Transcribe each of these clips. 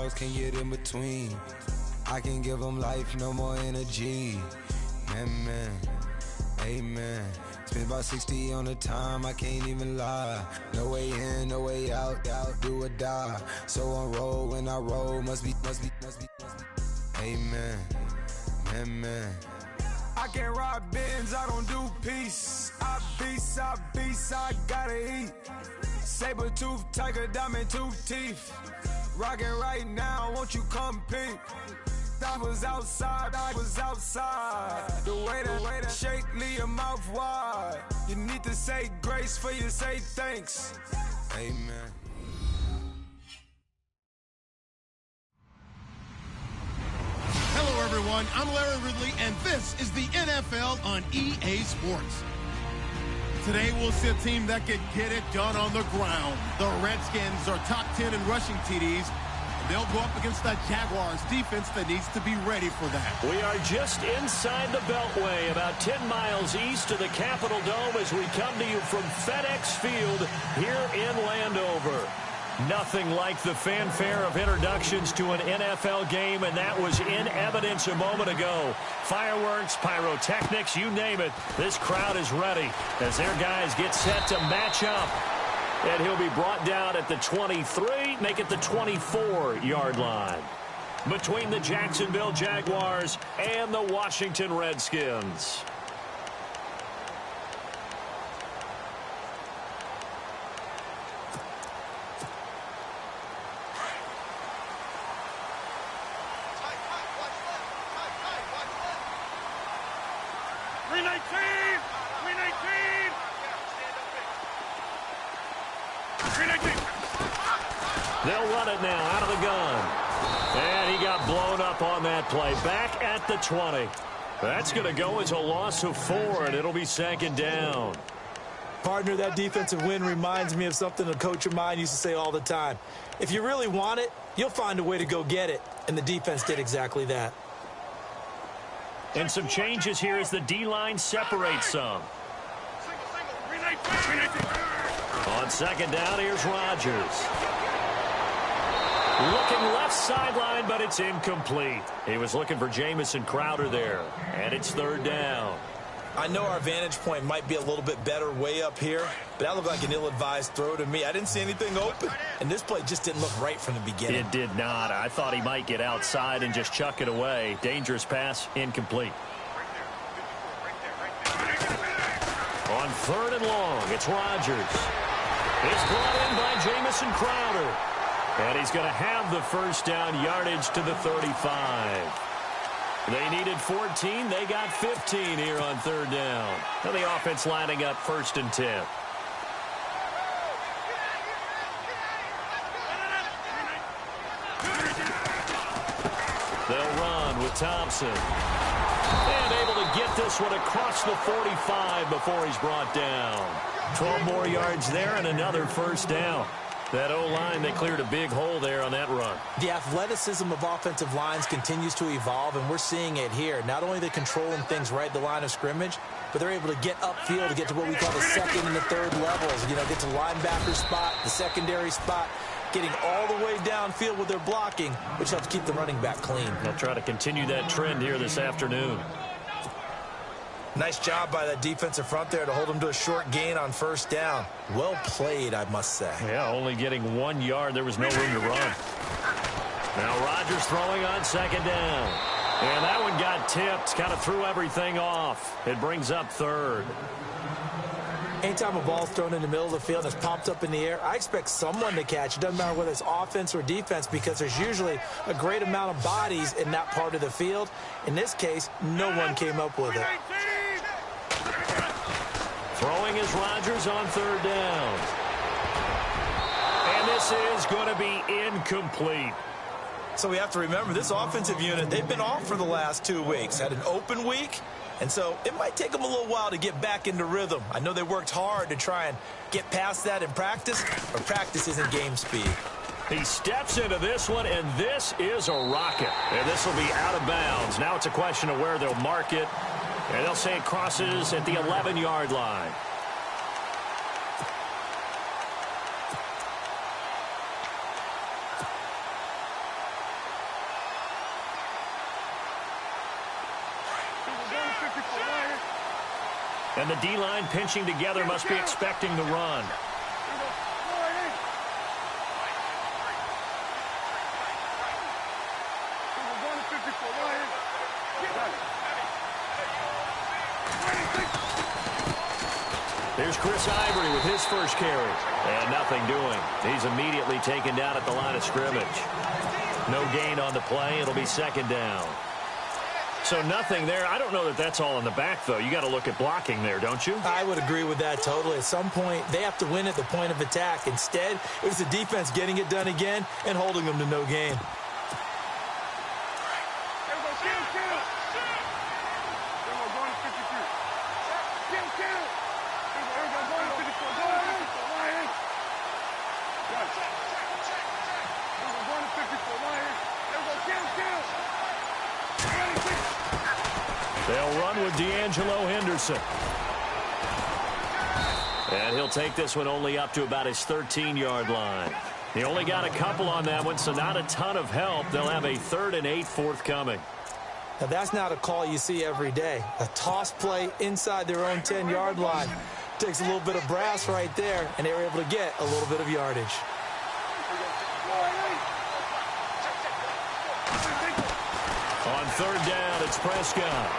dogs can't get in between. I can give them life, no more energy. Man, amen. Spent about 60 on the time, I can't even lie. No way in, no way out, do or die. So on roll, when I roll, must be. Amen, man. I can't ride Benz, I don't do peace. I beast, I gotta eat. Saber tooth, tiger, diamond tooth teeth. Rockin' right now, won't you come peep? I was outside. The way to shake, leave your mouth wide. You need to say grace for you say thanks. Amen. Hello, everyone. I'm Larry Ridley, and this is the NFL on EA Sports. Today, we'll see a team that can get it done on the ground. The Redskins are top 10 in rushing TDs. They'll go up against that Jaguars defense that needs to be ready for that. We are just inside the Beltway, about 10 miles east of the Capitol Dome as we come to you from FedEx Field here in Landover. Nothing like the fanfare of introductions to an NFL game, and that was in evidence a moment ago. Fireworks, pyrotechnics, you name it. This crowd is ready as their guys get set to match up. And he'll be brought down at the 23, make it the 24-yard line. Between the Jacksonville Jaguars and the Washington Redskins. They'll run it now out of the gun. And he got blown up on that play. Back at the 20. That's going to go as a loss of 4, and it'll be second down. Partner, that defensive win reminds me of something a coach of mine used to say all the time. If you really want it, you'll find a way to go get it. And the defense did exactly that. And some changes here as the D-line separates some. On second down, here's Rodgers. Looking left sideline, but it's incomplete. He was looking for Jamison Crowder there, and it's third down. I know our vantage point might be a little bit better way up here, but that looked like an ill-advised throw to me. I didn't see anything open, and this play just didn't look right from the beginning. It did not. I thought he might get outside and just chuck it away. Dangerous pass, incomplete. On third and long, it's Rodgers. It's brought in by Jamison Crowder. And he's going to have the first down yardage to the 35. They needed 14. They got 15 here on third down. And the offense lining up first and 10. They'll run with Thompson. And able to get this one across the 45 before he's brought down. 12 more yards there and another first down. That O-line, they cleared a big hole there on that run. The athleticism of offensive lines continues to evolve, and we're seeing it here. Not only are they controlling things right at the line of scrimmage, but they're able to get upfield to get to what we call the second and the third levels. You know, get to linebacker spot, the secondary spot, getting all the way downfield with their blocking, which helps keep the running back clean. They'll try to continue that trend here this afternoon. Nice job by that defensive front there to hold them to a short gain on first down. Well played, I must say. Yeah, only getting 1 yard. There was no room to run. Now Rodgers throwing on second down. And that one got tipped, kind of threw everything off. It brings up third. Anytime a ball's thrown in the middle of the field and it's popped up in the air, I expect someone to catch. It doesn't matter whether it's offense or defense because there's usually a great amount of bodies in that part of the field. In this case, no one came up with it. Throwing is Rodgers on third down. And this is going to be incomplete. So we have to remember this offensive unit, they've been off for the last 2 weeks. Had an open week, and so it might take them a little while to get back into rhythm. I know they worked hard to try and get past that in practice, but practice isn't game speed. He steps into this one, and this is a rocket. And this will be out of bounds. Now it's a question of where they'll mark it. And they'll say it crosses at the 11-yard line. And the D-line pinching together must be expecting the run. Here's Chris Ivory with his first carry. And nothing doing. He's immediately taken down at the line of scrimmage. No gain on the play. It'll be second down. So nothing there. I don't know that that's all in the back, though. You got to look at blocking there, don't you? I would agree with that totally. At some point, they have to win at the point of attack. Instead, it was the defense getting it done again and holding them to no gain. They'll run with D'Angelo Henderson. And he'll take this one only up to about his 13-yard line. He only got a couple on that one, so not a ton of help. They'll have a 3rd and 8 forthcoming. Now, that's not a call you see every day. A toss play inside their own 10-yard line. Takes a little bit of brass right there, and they were able to get a little bit of yardage. On 3rd down, it's Prescott.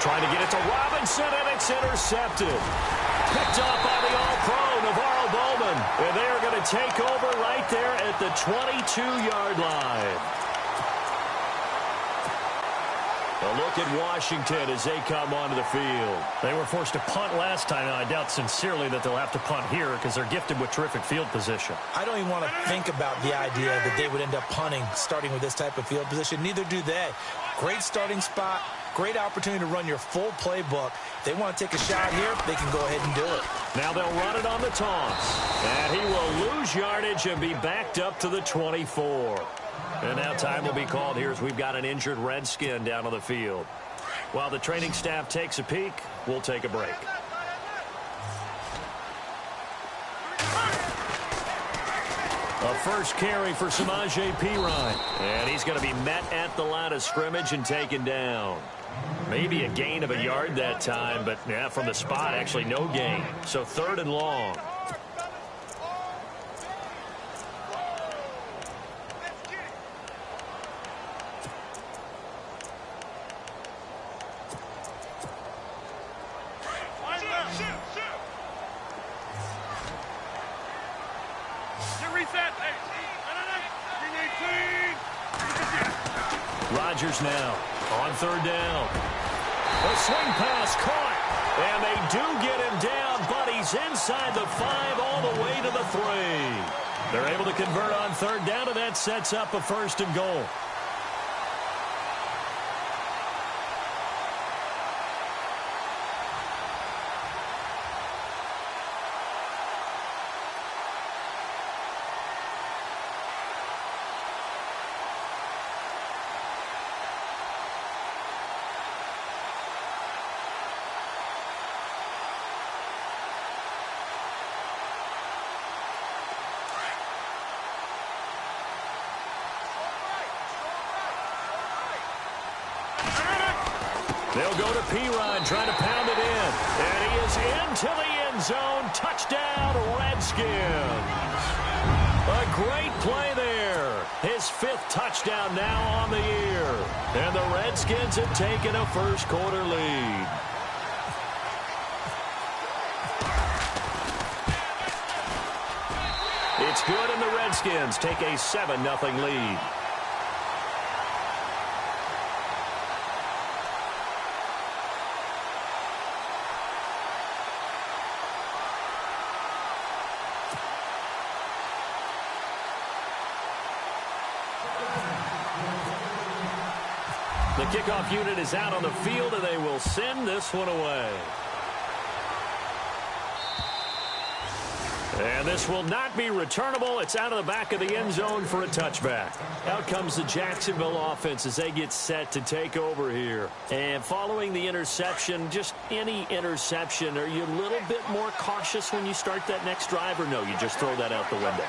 Trying to get it to Robinson, and it's intercepted. Picked off by the All-Pro, Navarro Bowman. And they are going to take over right there at the 22-yard line. A look at Washington as they come onto the field. They were forced to punt last time, and I doubt sincerely that they'll have to punt here because they're gifted with terrific field position. I don't even want to think about the idea that they would end up punting starting with this type of field position. Neither do they. Great starting spot, great opportunity to run your full playbook. If they want to take a shot here, they can go ahead and do it. Now they'll run it on the toss. And he will lose yardage and be backed up to the 24. And now time will be called here as we've got an injured Redskin down on the field. While the training staff takes a peek, we'll take a break. A first carry for Samaje Perine. And he's going to be met at the line of scrimmage and taken down. Maybe a gain of a yard that time, but yeah, from the spot, actually no gain. So 3rd and long. Rodgers now on 3rd down. A swing pass caught. And they do get him down, but he's inside the 5 all the way to the 3. They're able to convert on 3rd down, and that sets up a 1st and goal. They'll go to Perine, trying to pound it in. And he is into the end zone. Touchdown, Redskins. A great play there. His 5th touchdown now on the year. And the Redskins have taken a first-quarter lead. It's good, and the Redskins take a 7-0 lead. The kickoff unit is out on the field, and they will send this one away. And this will not be returnable. It's out of the back of the end zone for a touchback. Out comes the Jacksonville offense as they get set to take over here. And following the interception, just any interception, are you a little bit more cautious when you start that next drive, or no, you just throw that out the window?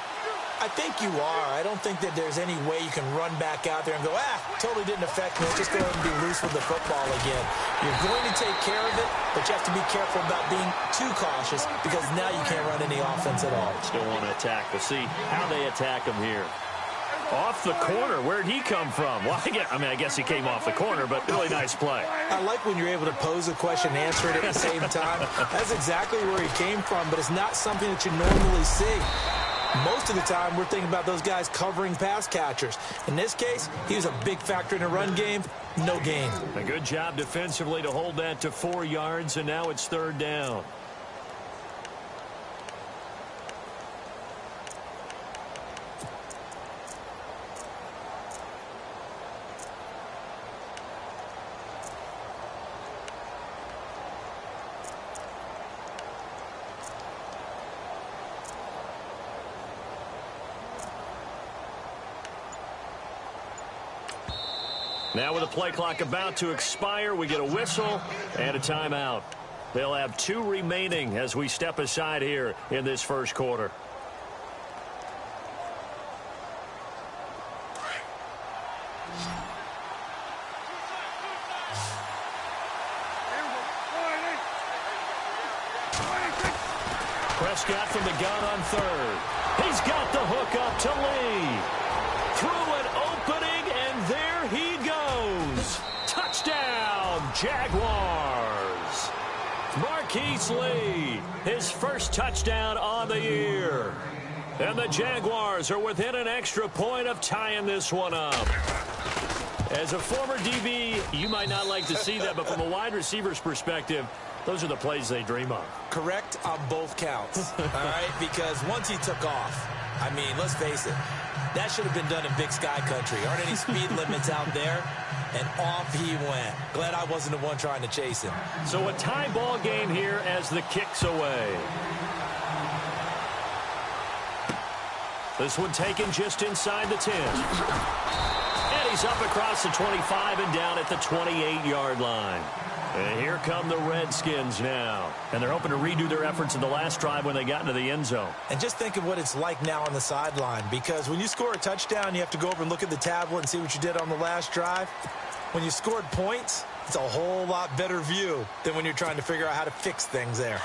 I think you are. I don't think that there's any way you can run back out there and go, totally didn't affect me. Let's just go ahead and be loose with the football again. You're going to take care of it, but you have to be careful about being too cautious because now you can't run any offense at all. Still want to attack. We'll see how they attack him here. Off the corner. Where'd he come from? Well, I guess he came off the corner, but really nice play. I like when you're able to pose a question and answer it at the same time. That's exactly where he came from, but it's not something that you normally see. Most of the time, we're thinking about those guys covering pass catchers. In this case, he was a big factor in the run game. No gain. A good job defensively to hold that to 4 yards, and now it's 3rd down. Now with the play clock about to expire, we get a whistle and a timeout. They'll have 2 remaining as we step aside here in this first quarter. Prescott from the gun on 3rd. He's got the hook up to Lee. Through an opening, and there he goes. Touchdown, Jaguars. Marquise Lee, his first touchdown on the year. And the Jaguars are within an extra point of tying this one up. As a former DB, you might not like to see that, but from a wide receiver's perspective, those are the plays they dream of. Correct on both counts, all right? Because once he took off, I mean, let's face it, that should have been done in Big Sky Country. Aren't any speed limits out there? And off he went. Glad I wasn't the one trying to chase him. So a tie ball game here as the kick's away. This one taken just inside the 10. And he's up across the 25 and down at the 28-yard line. And here come the Redskins now. And they're hoping to redo their efforts in the last drive when they got into the end zone. And just think of what it's like now on the sideline. Because when you score a touchdown, you have to go over and look at the tablet and see what you did on the last drive. When you scored points, it's a whole lot better view than when you're trying to figure out how to fix things there.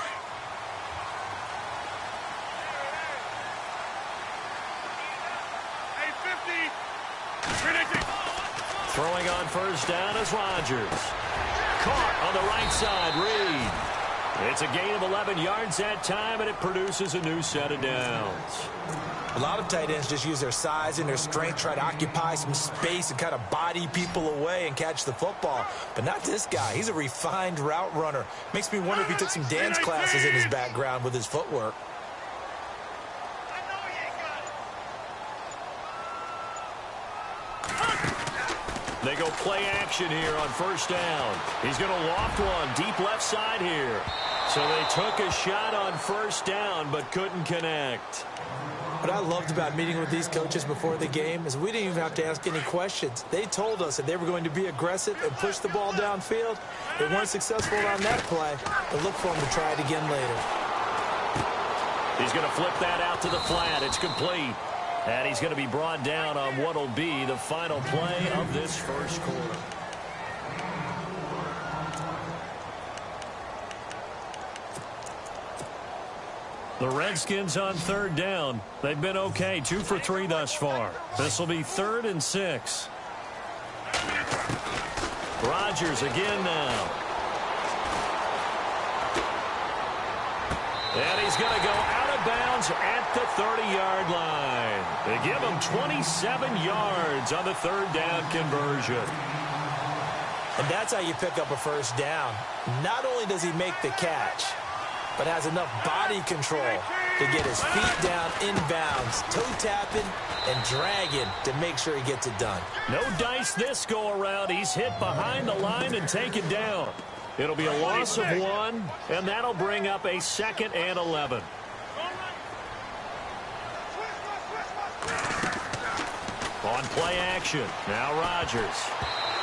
Throwing on first down is Rodgers. Caught on the right side, Reed. It's a gain of 11 yards that time, and it produces a new set of downs. A lot of tight ends just use their size and their strength, try to occupy some space and kind of body people away and catch the football. But not this guy. He's a refined route runner. Makes me wonder if he took some dance classes in his background with his footwork. They go play action here on first down. He's going to loft one deep left side here. So they took a shot on first down but couldn't connect. What I loved about meeting with these coaches before the game is we didn't even have to ask any questions. They told us that they were going to be aggressive and push the ball downfield. They weren't successful on that play, but look for them to try it again later. He's going to flip that out to the flat. It's complete. And he's going to be brought down on what will be the final play of this first quarter. The Redskins on third down. They've been okay, 2 for 3 thus far. This will be 3rd and 6. Rodgers again now. And he's going to go out of bounds at the 30-yard line. They give him 27 yards on the 3rd down conversion. And that's how you pick up a first down. Not only does he make the catch, but has enough body control to get his feet down inbounds, toe tapping and dragging to make sure he gets it done. No dice this go around. He's hit behind the line and taken down. It'll be a loss of 1, and that'll bring up a 2nd and 11. On play action, now Rodgers.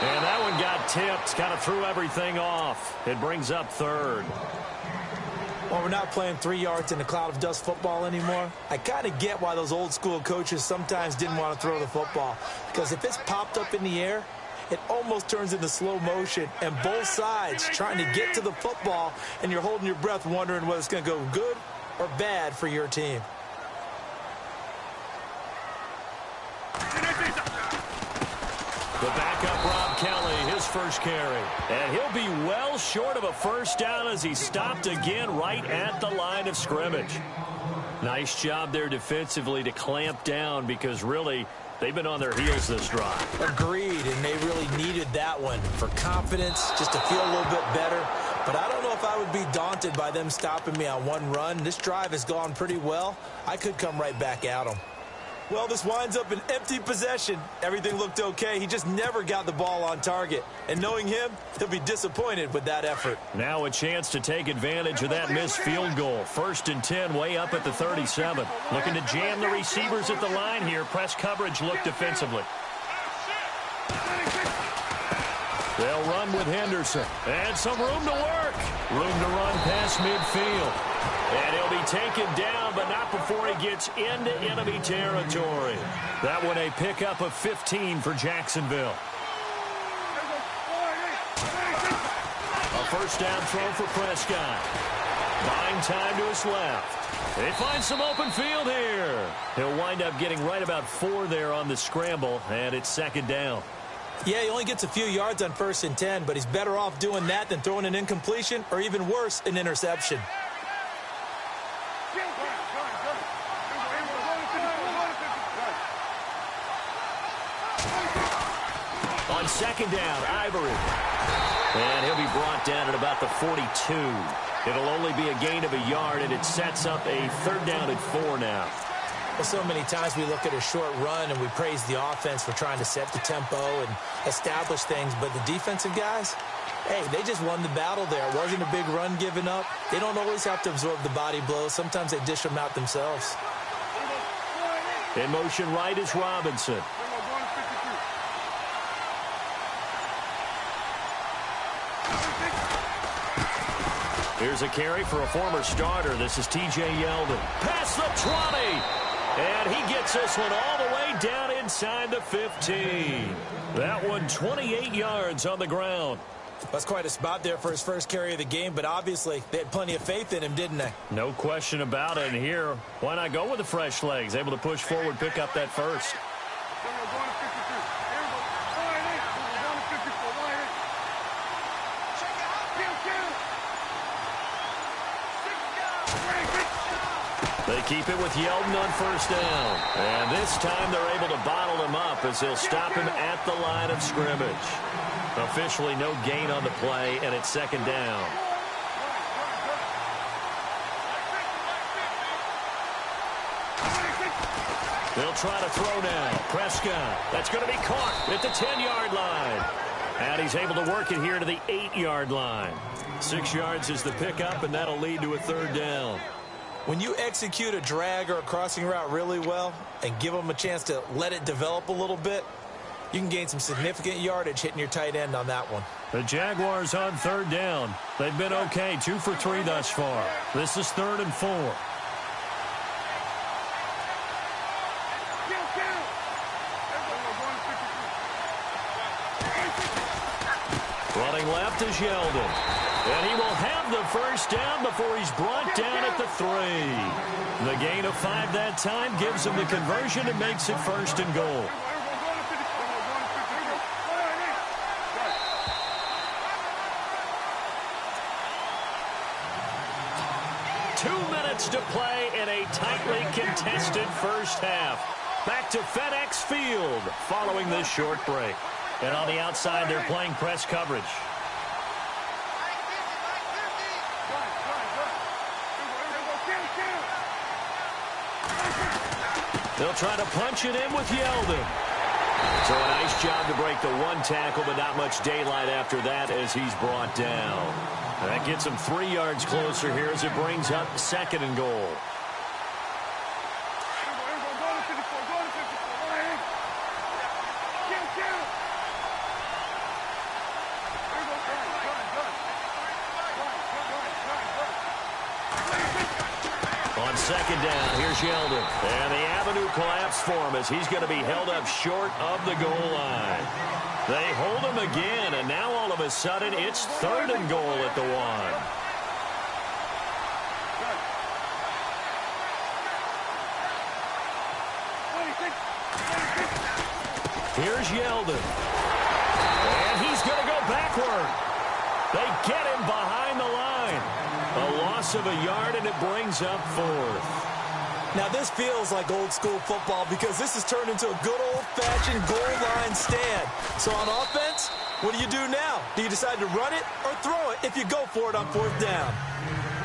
And that one got tipped, kind of threw everything off. It brings up 3rd. Well, we're not playing 3 yards in a cloud of dust football anymore. I kind of get why those old school coaches sometimes didn't want to throw the football. Because if it's popped up in the air, it almost turns into slow motion, and both sides trying to get to the football, and you're holding your breath wondering whether it's going to go good or bad for your team. The backup, Rob Kelly, his first carry. And he'll be well short of a first down as he stopped again right at the line of scrimmage. Nice job there defensively to clamp down because really they've been on their heels this drive. Agreed, and they really needed that one for confidence, just to feel a little bit better. But I don't know if I would be daunted by them stopping me on one run. This drive has gone pretty well. I could come right back at them. Well, this winds up an empty possession. Everything looked okay. He just never got the ball on target. And knowing him, he'll be disappointed with that effort. Now a chance to take advantage of that missed field goal. 1st and 10, way up at the 37. Looking to jam the receivers at the line here. Press coverage look defensively. They'll run with Henderson. And some room to work. Room to run past midfield. And he'll be taken down, but not before he gets into enemy territory. That one a pickup of 15 for Jacksonville. A first down throw for Prescott. Buying time to his left. They find some open field here. He'll wind up getting right about 4 there on the scramble, and it's 2nd down. Yeah, he only gets a few yards on 1st and 10, but he's better off doing that than throwing an incompletion or even worse, an interception. On 2nd down, Ivory. And he'll be brought down at about the 42. It'll only be a gain of a yard, and it sets up a 3rd down and 4 now. Well, so many times we look at a short run and we praise the offense for trying to set the tempo and establish things, but the defensive guys, hey, they just won the battle there. It wasn't a big run given up. They don't always have to absorb the body blows. Sometimes they dish them out themselves. In motion right is Robinson. Here's a carry for a former starter. This is T.J. Yeldon. Past the 20. And he gets this one all the way down inside the 15. That one 28 yards on the ground. That's quite a spot there for his first carry of the game, but obviously they had plenty of faith in him, didn't they? No question about it. And here, why not go with the fresh legs? Able to push forward, pick up that first. They keep it with Yeldon on 1st down. And this time they're able to bottle him up as they'll stop him at the line of scrimmage. Officially no gain on the play, and it's 2nd down. They'll try to throw now. Prescott. That's going to be caught at the 10-yard line. And he's able to work it here to the 8-yard line. 6 yards is the pickup, and that'll lead to a 3rd down. When you execute a drag or a crossing route really well and give them a chance to let it develop a little bit, you can gain some significant yardage hitting your tight end on that one. The Jaguars on 3rd down. They've been okay, 2 for 3 thus far. This is 3rd and 4. Running left is Yeldon. And he will have the first down before he's brought down at the 3. The gain of 5 that time gives him the conversion and makes it 1st and goal. To play in a tightly contested first half. Back to FedEx Field following this short break. And on the outside, they're playing press coverage. They'll try to punch it in with Yeldon. So a nice job to break the 1 tackle, but not much daylight after that as he's brought down. That gets him 3 yards closer here as it brings up 2nd and goal. second down. Here's Yeldon. And the avenue collapsed for him as he's going to be held up short of the goal line. They hold him again, and now all of a sudden it's 3rd and goal at the 1. Here's Yeldon. And he's going to go backward. They get him behind the line. A loss of a yard, and it brings up 4th. Now, this feels like old-school football because this has turned into a good old-fashioned goal line stand. So on offense, what do you do now? Do you decide to run it or throw it if you go for it on 4th down?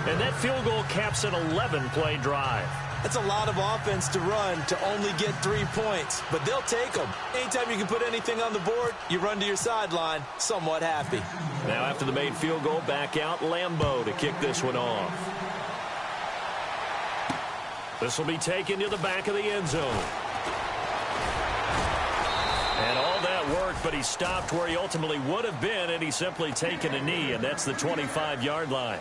And that field goal caps an 11-play drive. That's a lot of offense to run to only get 3 points, but they'll take them. Anytime you can put anything on the board, you run to your sideline somewhat happy. Now after the made field goal, back out Lambeau to kick this one off. This will be taken to the back of the end zone. And all that work, but he stopped where he ultimately would have been, and he's simply taken a knee, and that's the 25-yard line.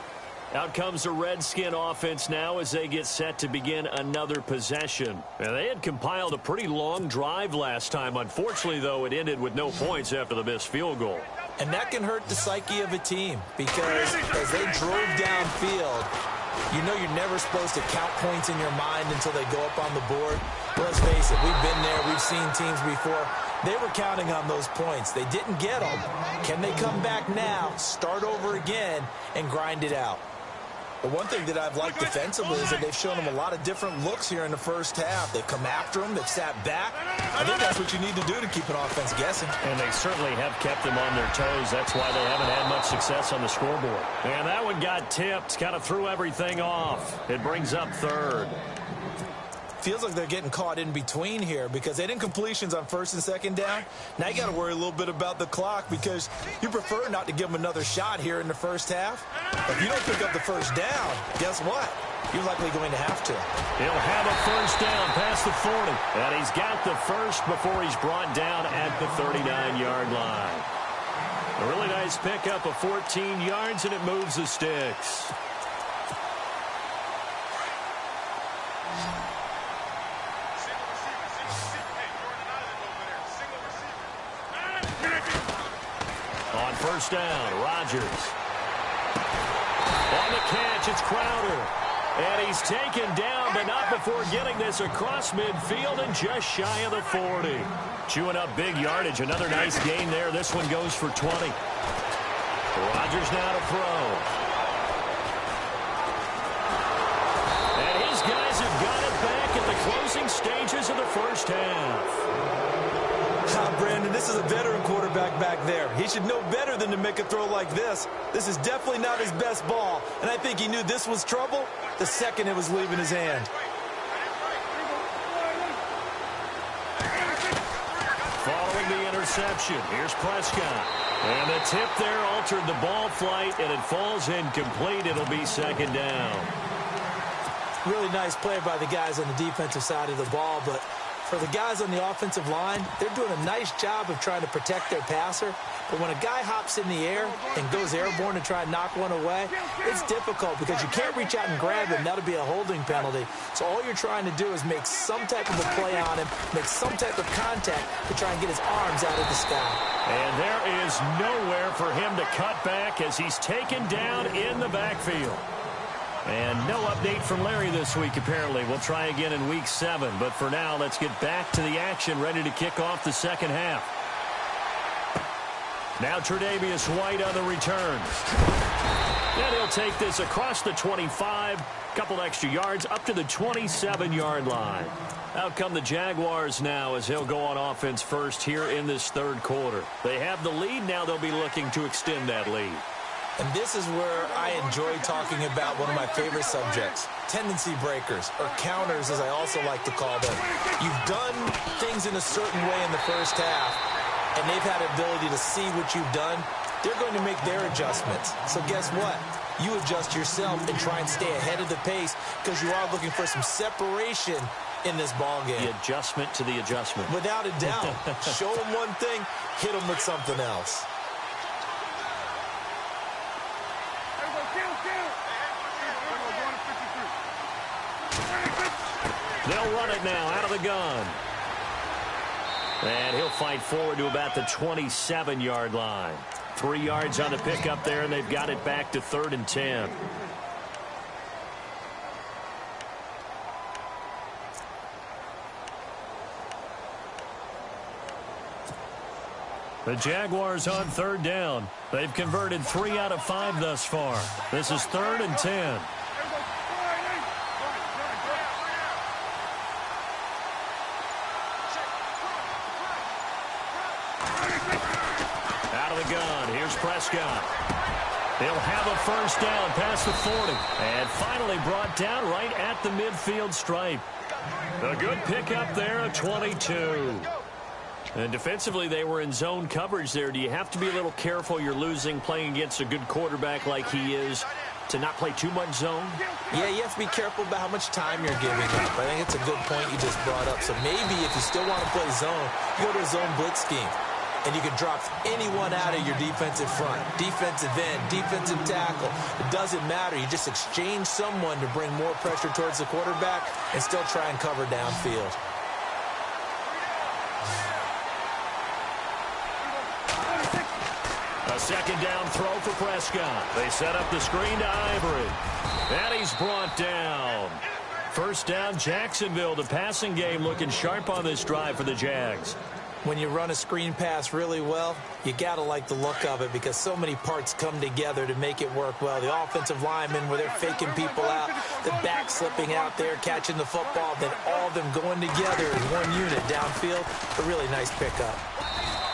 Out comes the Redskin offense now as they get set to begin another possession. And they had compiled a pretty long drive last time. Unfortunately, though, it ended with no points after the missed field goal. And that can hurt the psyche of a team because as they drove downfield, you know you're never supposed to count points in your mind until they go up on the board. Let's face it, we've been there. We've seen teams before. They were counting on those points. They didn't get them. Can they come back now, start over again, and grind it out? The one thing that I've liked defensively is that they've shown them a lot of different looks here in the first half. They've come after them. They've sat back. I think that's what you need to do to keep an offense guessing. And they certainly have kept them on their toes. That's why they haven't had much success on the scoreboard. And that one got tipped. Kind of threw everything off. It brings up 3rd. Feels like they're getting caught in between here because they didn't completions on 1st and 2nd down. Now you got to worry a little bit about the clock because you prefer not to give them another shot here in the first half. If you don't pick up the 1st down, guess what? You're likely going to have to. He'll have a 1st down past the 40. And he's got the 1st before he's brought down at the 39-yard line. A really nice pickup of 14 yards, and it moves the sticks. On 1st down, Rodgers. On the catch, it's Crowder. And he's taken down, but not before getting this across midfield and just shy of the 40. Chewing up big yardage. Another nice gain there. This one goes for 20. Rodgers now to throw. And his guys have got it back at the closing stages of the first half. Brandon, this is a veteran quarterback back there. He should know better than to make a throw like this. This is definitely not his best ball, and I think he knew this was trouble the second it was leaving his hand. Following the interception, here's Prescott. And the tip there altered the ball flight, and it falls incomplete. It'll be 2nd down. Really nice play by the guys on the defensive side of the ball, but for the guys on the offensive line, they're doing a nice job of trying to protect their passer. But when a guy hops in the air and goes airborne to try and knock one away, it's difficult because you can't reach out and grab him. That'll be a holding penalty. So all you're trying to do is make some type of a play on him, make some type of contact to try and get his arms out of the sky. And there is nowhere for him to cut back as he's taken down in the backfield. And no update from Larry this week, apparently. We'll try again in Week 7. But for now, let's get back to the action, ready to kick off the second half. Now Tre'Davious White on the return. And he'll take this across the 25, couple extra yards, up to the 27-yard line. Out come the Jaguars now as he'll go on offense first here in this 3rd quarter. They have the lead. Now they'll be looking to extend that lead. And this is where I enjoy talking about one of my favorite subjects, tendency breakers, or counters as I also like to call them. You've done things in a certain way in the first half, and they've had the ability to see what you've done. They're going to make their adjustments. So guess what? You adjust yourself and try and stay ahead of the pace because you are looking for some separation in this ball game. The adjustment to the adjustment. Without a doubt. Show them one thing, hit them with something else. They'll run it now out of the gun. And he'll fight forward to about the 27-yard line. 3 yards on the pickup there, and they've got it back to 3rd and 10. The Jaguars on 3rd down. They've converted 3 out of 5 thus far. This is 3rd and 10. Out of the gun. Here's Prescott. He'll have a first down past the 40. And finally brought down right at the midfield stripe. A good pickup there, a 22. And defensively, they were in zone coverage there. Do you have to be a little careful? You're losing playing against a good quarterback like he is to not play too much zone? Yeah, you have to be careful about how much time you're giving up. I think it's a good point you just brought up. So maybe if you still want to play zone, you go to a zone blitz scheme. And you can drop anyone out of your defensive front, defensive end, defensive tackle. It doesn't matter. You just exchange someone to bring more pressure towards the quarterback and still try and cover downfield. A second down throw for Prescott. They set up the screen to Ivory. And he's brought down. First down, Jacksonville. The passing game looking sharp on this drive for the Jags. When you run a screen pass really well, you got to like the look of it because so many parts come together to make it work well. The offensive linemen, where they're faking people out, the back slipping out there, catching the football, then all of them going together as one unit downfield. A really nice pickup.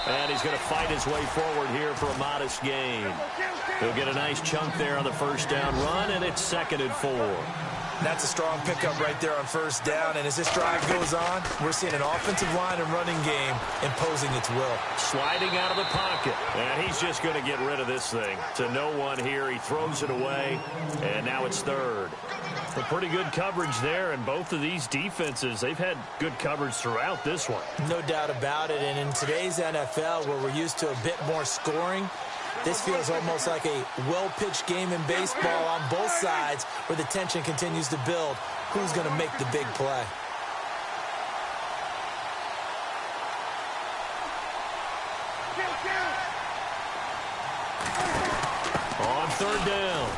And he's going to fight his way forward here for a modest gain. He'll get a nice chunk there on the first down run, and it's 2nd and 4. That's a strong pickup right there on first down. And as this drive goes on, we're seeing an offensive line and running game imposing its will. Sliding out of the pocket. And he's just going to get rid of this thing. To no one here. He throws it away. And now it's 3rd. A pretty good coverage there. And both of these defenses, they've had good coverage throughout this one. No doubt about it. And in today's NFL, where we're used to a bit more scoring, this feels almost like a well-pitched game in baseball on both sides where the tension continues to build. Who's going to make the big play? On 3rd down,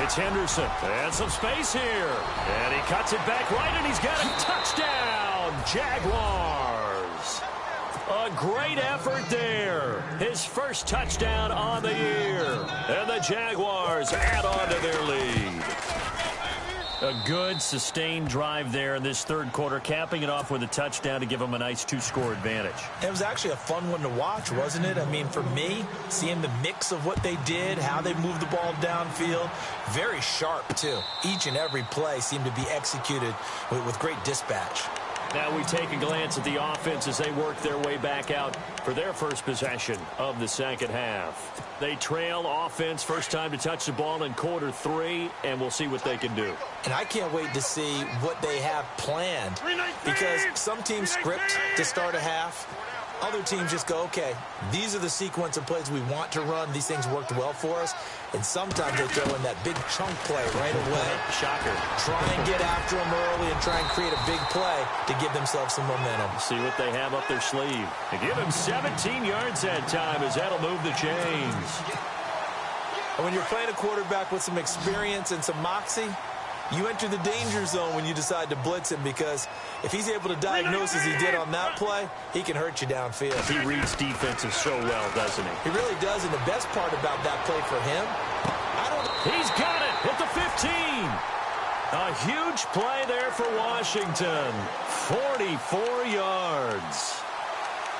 it's Henderson. And some space here. And he cuts it back right, and he's got a touchdown. Jaguars. A great effort there. His first touchdown on the year. And the Jaguars add on to their lead. A good, sustained drive there in this 3rd quarter, capping it off with a touchdown to give them a nice 2-score advantage. It was actually a fun one to watch, wasn't it? I mean, for me, seeing the mix of what they did, how they moved the ball downfield, very sharp, too. Each and every play seemed to be executed with great dispatch. Now we take a glance at the offense as they work their way back out for their first possession of the second half. They trail offense, first time to touch the ball in quarter 3, and we'll see what they can do. And I can't wait to see what they have planned because some teams script to start a half. Other teams just go, okay, these are the sequence of plays we want to run. These things worked well for us. And sometimes they throw in that big chunk play right away. Shocker. Try and get after them early and try and create a big play to give themselves some momentum. See what they have up their sleeve. They give him 17 yards that time as that'll move the chains. And when you're playing a quarterback with some experience and some moxie, you enter the danger zone when you decide to blitz him because if he's able to diagnose as he did on that play, he can hurt you downfield. He reads defenses so well, doesn't he? He really does, and the best part about that play for him, he's got it at the 15. A huge play there for Washington. 44 yards.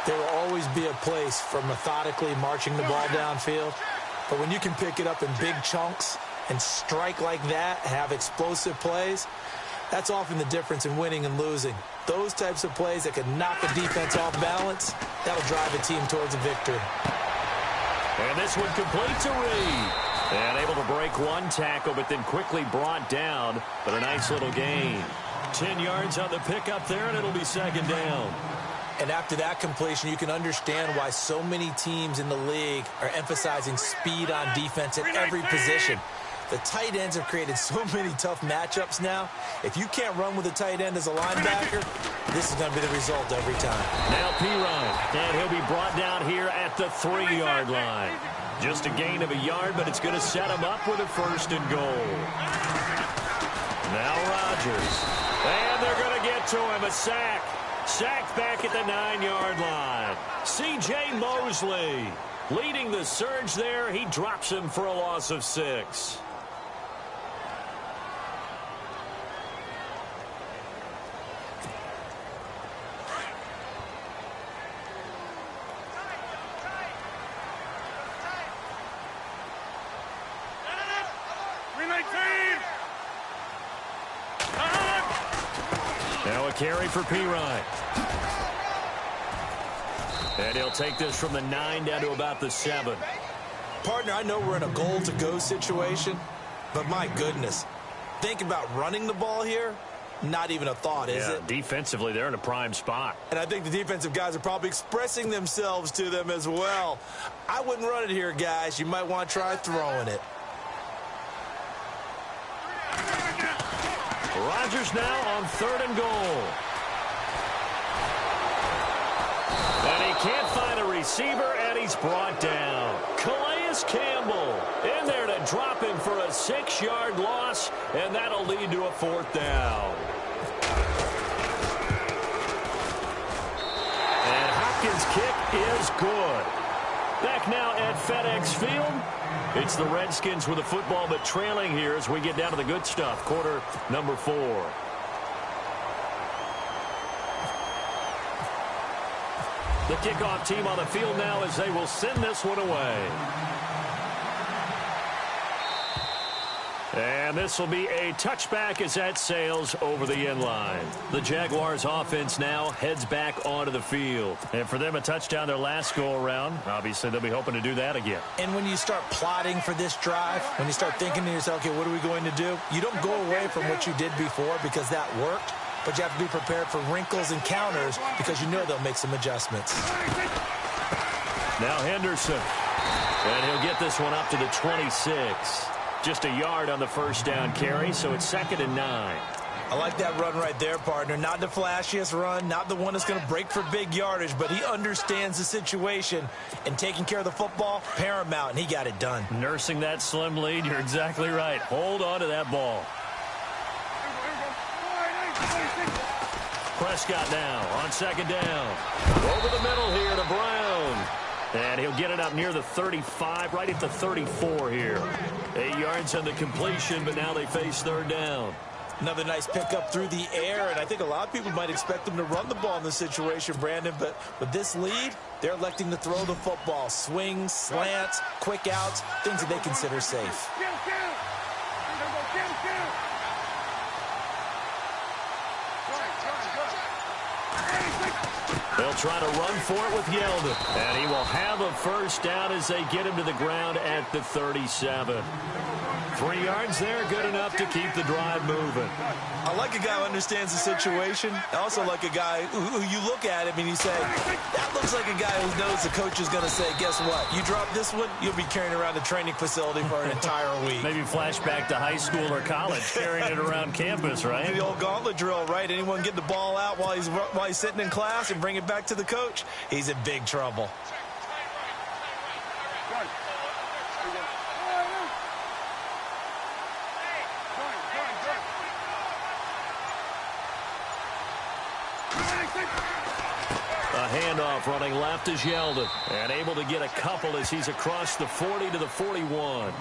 There will always be a place for methodically marching the ball downfield, but when you can pick it up in big chunks and strike like that, have explosive plays, that's often the difference in winning and losing. Those types of plays that can knock a defense off balance, that'll drive a team towards a victory. And this one completes a read. And able to break one tackle, but then quickly brought down. But a nice little gain. 10 yards on the pickup there, and it'll be 2nd down. And after that completion, you can understand why so many teams in the league are emphasizing speed on defense at every position. The tight ends have created so many tough matchups now. If you can't run with a tight end as a linebacker, this is going to be the result every time. Now Pirine, and he'll be brought down here at the 3-yard line. Just a gain of a yard, but it's going to set him up with a 1st and goal. Now Rodgers, and they're going to get to him, a sack. Sacked back at the 9-yard line. C.J. Mosley leading the surge there. He drops him for a loss of 6. Now a carry for Pirine. And he'll take this from the 9 down to about the 7. Partner, I know we're in a goal-to-go situation, but my goodness, think about running the ball here. Not even a thought, is it? Defensively, they're in a prime spot. And I think the defensive guys are probably expressing themselves to them as well. I wouldn't run it here, guys. You might want to try throwing it. Rodgers now on 3rd and goal. And he can't find a receiver, and he's brought down. Calais Campbell in there to drop him for a 6-yard loss, and that'll lead to a 4th down. And Hopkins' kick is good. Back now at FedEx Field. It's the Redskins with the football, but trailing here as we get down to the good stuff. Quarter number 4. The kickoff team on the field now as they will send this one away. And this will be a touchback as that sails over the end line. The Jaguars offense now heads back onto the field. And for them, a touchdown their last go-around. Obviously, they'll be hoping to do that again. And when you start plotting for this drive, when you start thinking to yourself, okay, what are we going to do? You don't go away from what you did before because that worked. But you have to be prepared for wrinkles and counters because you know they'll make some adjustments. Now Henderson. And he'll get this one up to the 26. Just a yard on the 1st down carry, so it's 2nd and 9. I like that run right there, partner. Not the flashiest run, not the one that's going to break for big yardage, but he understands the situation, and taking care of the football, paramount, and he got it done. Nursing that slim lead, you're exactly right. Hold on to that ball. Prescott now on 2nd down. Over the middle here to Brown. And he'll get it up near the 35, right at the 34 here. 8 yards on the completion, but now they face 3rd down. Another nice pickup through the air, and I think a lot of people might expect them to run the ball in this situation, Brandon, but with this lead, they're electing to throw the football. Swings, slants, quick outs, things that they consider safe. They'll try to run for it with Yeldon. And he will have a 1st down as they get him to the ground at the 37. 3 yards there, good enough to keep the drive moving. I like a guy who understands the situation. I also like a guy who you look at him and you say, that looks like a guy who knows the coach is going to say, guess what? You drop this one, you'll be carrying around the training facility for an entire week. Maybe flashback to high school or college, carrying it around campus, right? The old gauntlet drill, right? Anyone get the ball out while he's sitting in class and bring it back to the coach? He's in big trouble. A handoff running left is Yeldon. And able to get a couple as he's across the 40 to the 41.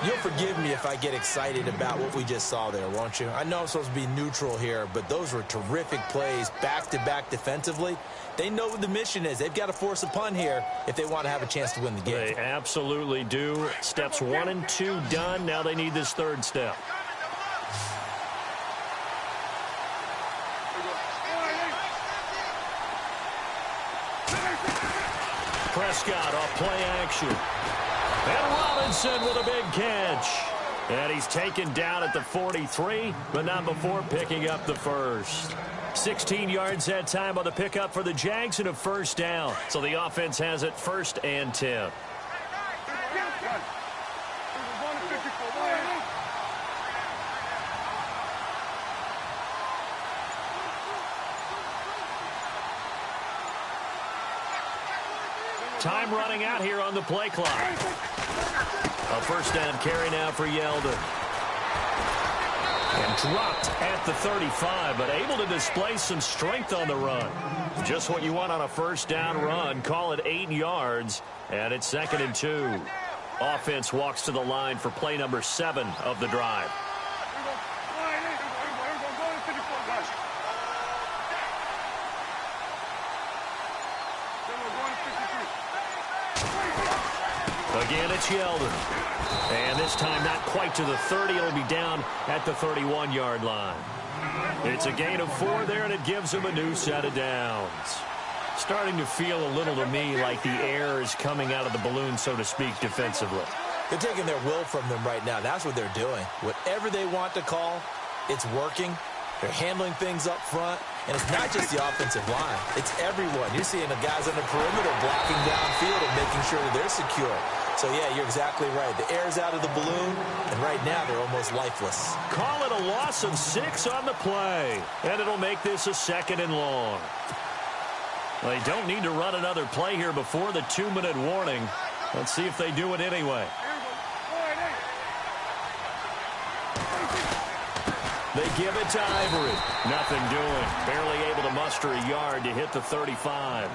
You'll forgive me if I get excited about what we just saw there, won't you? I know I'm supposed to be neutral here, but those were terrific plays back-to-back defensively. They know what the mission is. They've got to force a punt here if they want to have a chance to win the game. They absolutely do. Steps 1 and 2 done. Now they need this 3rd step. Prescott off play action. And Robinson with a big catch. And he's taken down at the 43, but not before picking up the 1st. 16 yards that time on the pickup for the Jags and a 1st down. So the offense has it 1st and 10. Time running out here on the play clock. A first down carry now for Yeldon. And dropped at the 35, but able to display some strength on the run. Just what you want on a first down run. Call it 8 yards, and it's 2nd and 2. Offense walks to the line for play number 7 of the drive. Again, it's Yeldon. And this time not quite to the 30. It'll be down at the 31-yard line. It's a gain of 4 there, and it gives him a new set of downs. Starting to feel a little to me like the air is coming out of the balloon, so to speak, defensively. They're taking their will from them right now. That's what they're doing. Whatever they want to call, it's working. They're handling things up front. And it's not just the offensive line. It's everyone. You're seeing the guys on the perimeter blocking downfield and making sure that they're secure. So, yeah, you're exactly right. The air's out of the balloon, and right now they're almost lifeless. Call it a loss of 6 on the play. And it'll make this a 2nd and long. They don't need to run another play here before the 2-minute warning. Let's see if they do it anyway. They give it to Ivory. Nothing doing. Barely able to muster a yard to hit the 35.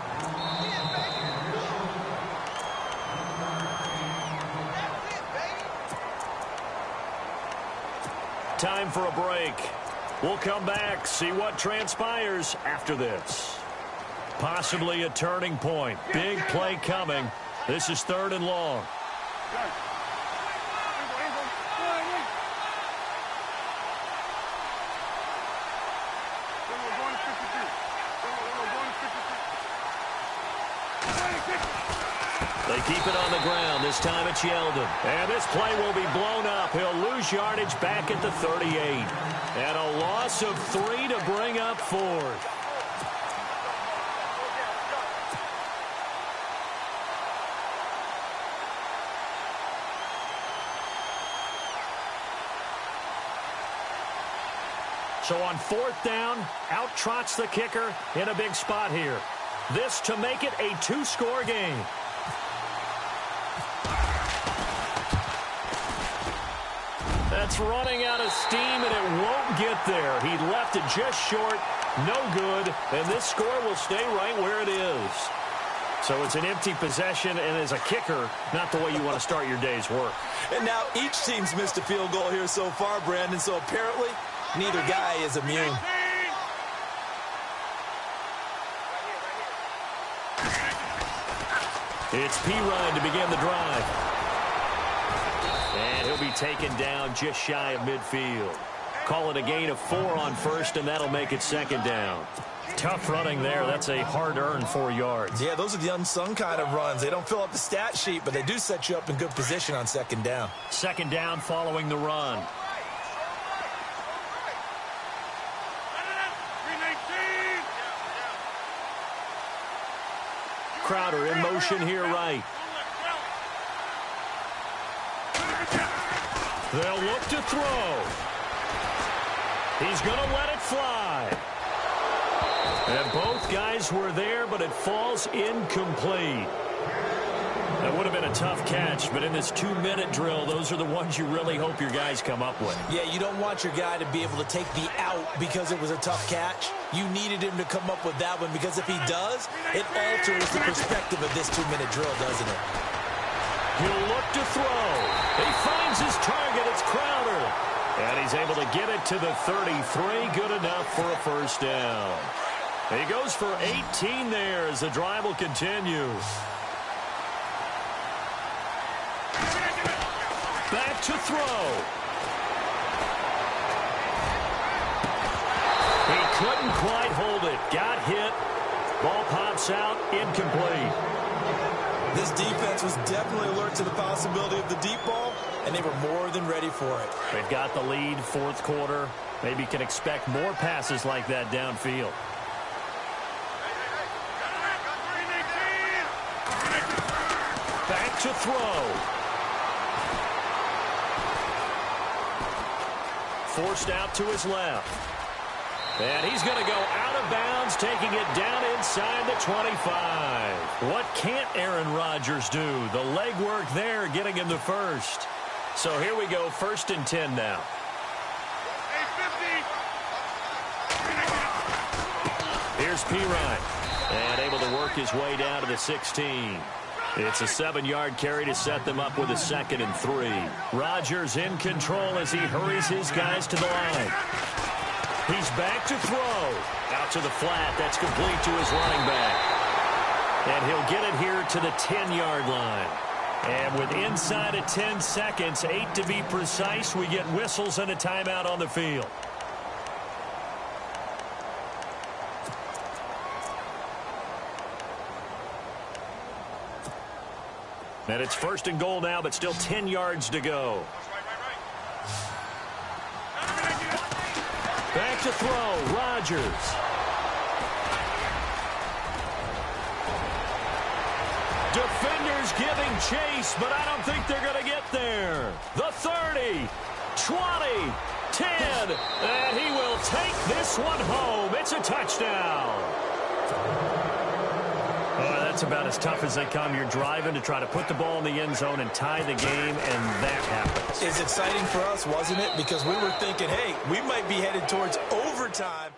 Time for a break. We'll come back, see what transpires after this. Possibly a turning point. Big play coming. This is 3rd and long. They keep it on the ground. This time it's Yeldon. And this play will be blown up. He'll lose yardage back at the 38. And a loss of 3 to bring up 4th. So on 4th down, out trots the kicker in a big spot here. This to make it a 2-score game. That's running out of steam, and it won't get there. He left it just short, no good, and this score will stay right where it is. So it's an empty possession, and as a kicker, not the way you want to start your day's work. And now each team's missed a field goal here so far, Brandon, so apparently neither guy is immune. It's Pirine to begin the drive. And he'll be taken down just shy of midfield. Call it a gain of 4 on 1st, and that'll make it 2nd down. Tough running there. That's a hard-earned 4 yards. Yeah, those are the unsung kind of runs. They don't fill up the stat sheet, but they do set you up in good position on 2nd down. 2nd down following the run. Crowder in motion here right. They'll look to throw. He's going to let it fly. And both guys were there, but it falls incomplete. That would have been a tough catch, but in this 2-minute drill, those are the ones you really hope your guys come up with. Yeah, you don't want your guy to be able to take the out because it was a tough catch. You needed him to come up with that one, because if he does, it alters the perspective of this 2-minute drill, doesn't it? He'll look to throw. He finds his target. It's Crowder. And he's able to get it to the 33. Good enough for a first down. He goes for 18 there as the drive will continue. Back to throw. He couldn't quite hold it. Got hit. Ball pops out. Incomplete. This defense was definitely alert to the possibility of the deep ball, and they were more than ready for it. They've got the lead, 4th quarter. Maybe can expect more passes like that downfield. Back to throw. Forced out to his left. And he's going to go out of bounds, taking it down inside the 25. What can't Aaron Rodgers do? The legwork there getting him the first. So here we go, 1st and 10 now. Here's Pirine, and able to work his way down to the 16. It's a 7-yard carry to set them up with a 2nd and 3. Rodgers in control as he hurries his guys to the line. He's back to throw. Out to the flat. That's complete to his running back. And he'll get it here to the 10-yard line. And with inside of 10 seconds, 8 to be precise, we get whistles and a timeout on the field. And it's 1st and goal now, but still 10 yards to go. Back to throw, Rodgers. Defenders giving chase, but I don't think they're going to get there. The 30, 20, 10, and he will take this one home. It's a touchdown. That's about as tough as they come. You're driving to try to put the ball in the end zone and tie the game, and that happens. It's exciting for us, wasn't it? Because we were thinking, hey, we might be headed towards overtime.